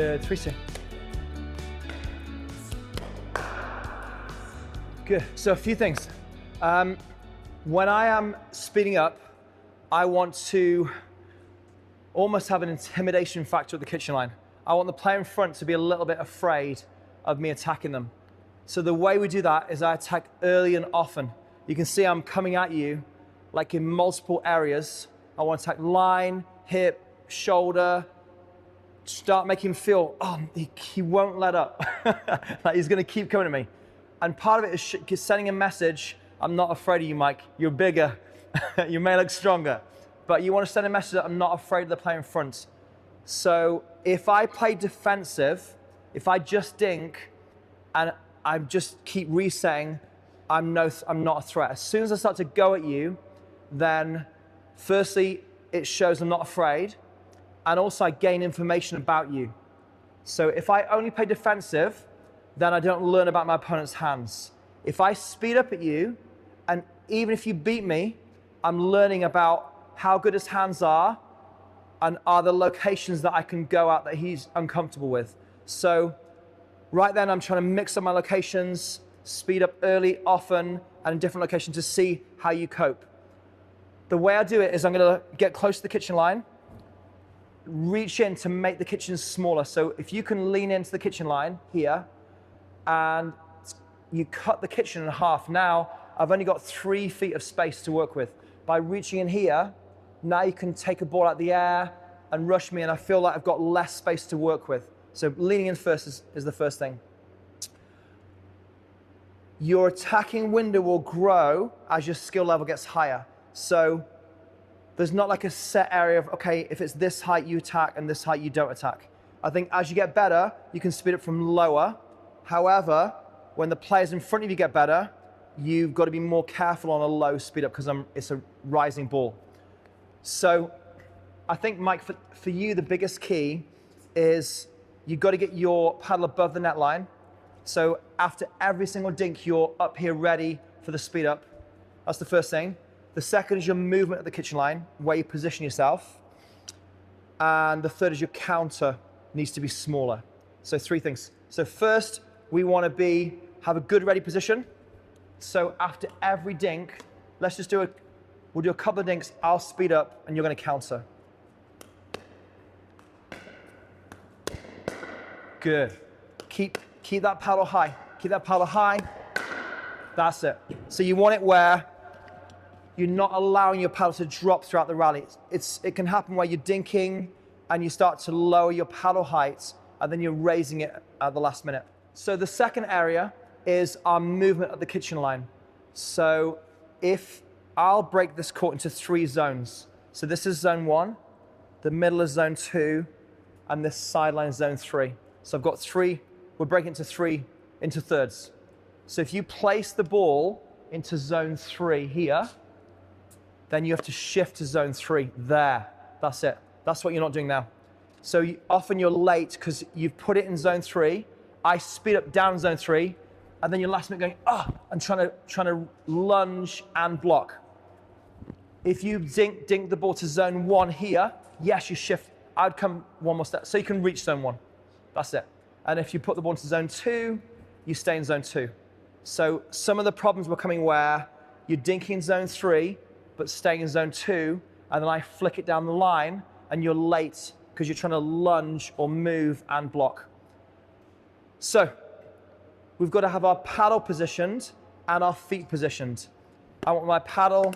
Good, 3-2. Good, so a few things. When I am speeding up, I want to almost have an intimidation factor at the kitchen line. I want the player in front to be a little bit afraid of me attacking them. So the way we do that is I attack early and often. You can see I'm coming at you like in multiple areas. I want to attack line, hip, shoulder, start making him feel, oh, he won't let up. Like he's gonna keep coming at me. And part of it is sending a message, I'm not afraid of you, Mike. You're bigger, you may look stronger. But you want to send a message that I'm not afraid of the player in front. So if I play defensive, if I just dink and I just keep resetting, I'm not a threat. As soon as I start to go at you, then firstly, it shows I'm not afraid, and also I gain information about you. So if I only play defensive, then I don't learn about my opponent's hands. If I speed up at you, and even if you beat me, I'm learning about how good his hands are, and are the locations that I can go at that he's uncomfortable with. So right then I'm trying to mix up my locations, speed up early, often, and in different locations to see how you cope. The way I do it is I'm gonna get close to the kitchen line, reach in to make the kitchen smaller. So if you can lean into the kitchen line here, and you cut the kitchen in half. Now I've only got 3 feet of space to work with. By reaching in here, now you can take a ball out of the air and rush me, and I feel like I've got less space to work with. So leaning in first is the first thing. Your attacking window will grow as your skill level gets higher. So there's not like a set area of, okay, if it's this height you attack and this height you don't attack. I think as you get better, you can speed up from lower. However, when the players in front of you get better, you've got to be more careful on a low speed up because it's a rising ball. So I think, Mike, for you, the biggest key is you've got to get your paddle above the net line. So after every single dink, you're up here ready for the speed up. That's the first thing. The second is your movement at the kitchen line, where you position yourself. And the third is your counter needs to be smaller. So 3 things. So first, we want to have a good ready position. So after every dink, let's just we'll do a couple of dinks, I'll speed up, and you're going to counter. Good. Keep that paddle high. Keep that paddle high. That's it. So you want it where you're not allowing your paddle to drop throughout the rally. It can happen where you're dinking and you start to lower your paddle height, and then you're raising it at the last minute. So the second area is our movement at the kitchen line. So if I'll break this court into 3 zones. So this is zone 1, the middle is zone 2, and this sideline is zone 3. So I've got 3, we're breaking into thirds. So if you place the ball into zone 3 here, then you have to shift to zone 3 there. That's it. That's what you're not doing now. So often you're late because you've put it in zone 3. I speed up down zone 3, and then you're last minute going, and trying to lunge and block. If you dink the ball to zone 1 here, yes, you shift. I'd come 1 more step, so you can reach zone 1. That's it. And if you put the ball into zone 2, you stay in zone 2. So some of the problems were coming where you're dinking in zone 3, but staying in zone 2, and then I flick it down the line, and you're late because you're trying to lunge or move and block. So we've got to have our paddle positioned and our feet positioned. I want my paddle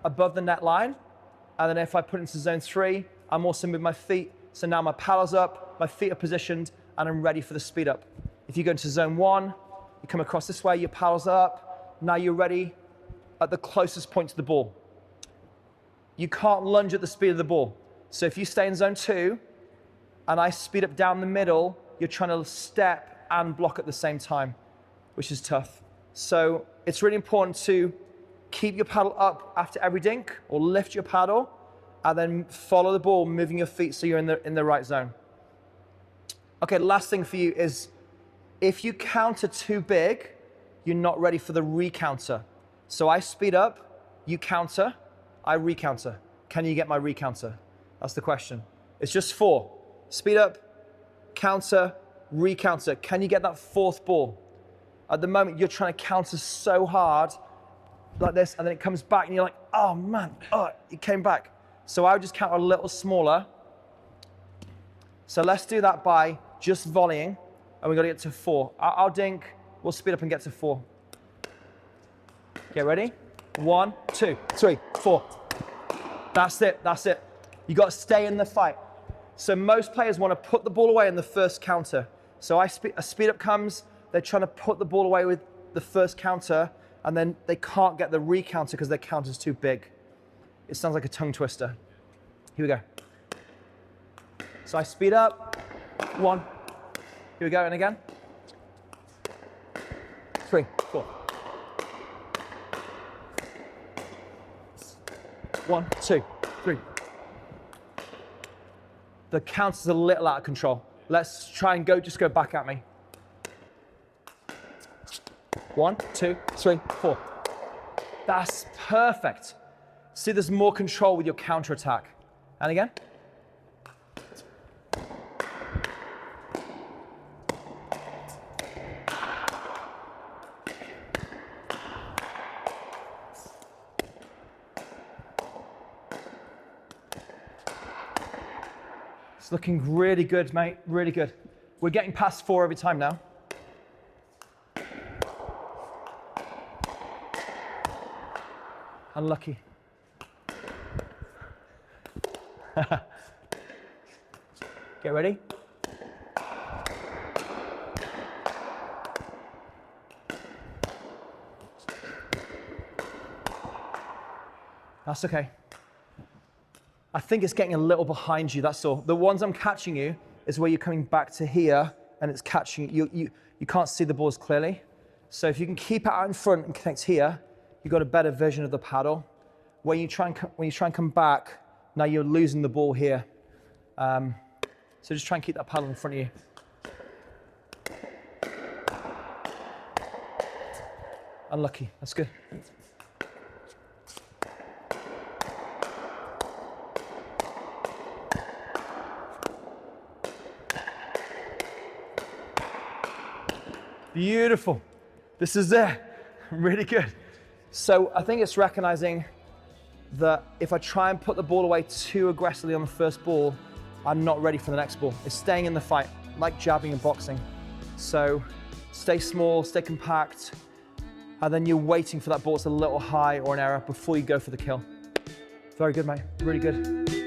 above the net line, and then if I put it into zone 3, I'm also moving my feet. So now my paddle's up, my feet are positioned, and I'm ready for the speed up. If you go into zone 1, you come across this way, your paddle's up, now you're ready at the closest point to the ball. You can't lunge at the speed of the ball. So if you stay in zone 2, and I speed up down the middle, you're trying to step and block at the same time, which is tough. So it's really important to keep your paddle up after every dink, or lift your paddle, and then follow the ball, moving your feet so you're in the right zone. Okay, last thing for you is, if you counter too big, you're not ready for the recounter. So I speed up, you counter, I recounter. Can you get my recounter? That's the question. It's just 4. Speed up, counter, re-counter. Can you get that fourth ball? At the moment, you're trying to counter so hard, like this, and then it comes back, and you're like, oh man, oh, it came back. So I would just counter a little smaller. So let's do that by just volleying, and we got to get to 4. I'll dink, we'll speed up and get to 4. Get ready? 1, 2, 3, 4. That's it, that's it. You got to stay in the fight. So most players want to put the ball away in the first counter. So a speed up comes, they're trying to put the ball away with the first counter, and then they can't get the re-counter because their counter's too big. It sounds like a tongue twister. Here we go. So I speed up, 1. Here we go, and again. 3, 4. 1, 2, 3. The counter's a little out of control. Let's try and just go back at me. 1, 2, 3, 4. That's perfect. See, there's more control with your counter attack. And again. It's looking really good, mate, really good. We're getting past 4 every time now. Unlucky. Get ready. That's okay. I think it's getting a little behind you, that's all. The ones I'm catching you is where you're coming back to here and it's catching you. You can't see the balls clearly. So if you can keep it out in front and connect here, you've got a better version of the paddle. When you try and come back, now you're losing the ball here. So just try and keep that paddle in front of you. Unlucky, that's good. Beautiful. This is it. Really good. So I think it's recognizing that if I try and put the ball away too aggressively on the first ball, I'm not ready for the next ball. It's staying in the fight, like jabbing and boxing. So stay small, stay compact, and then you're waiting for that ball to a little high or an error before you go for the kill. Very good, mate. Really good.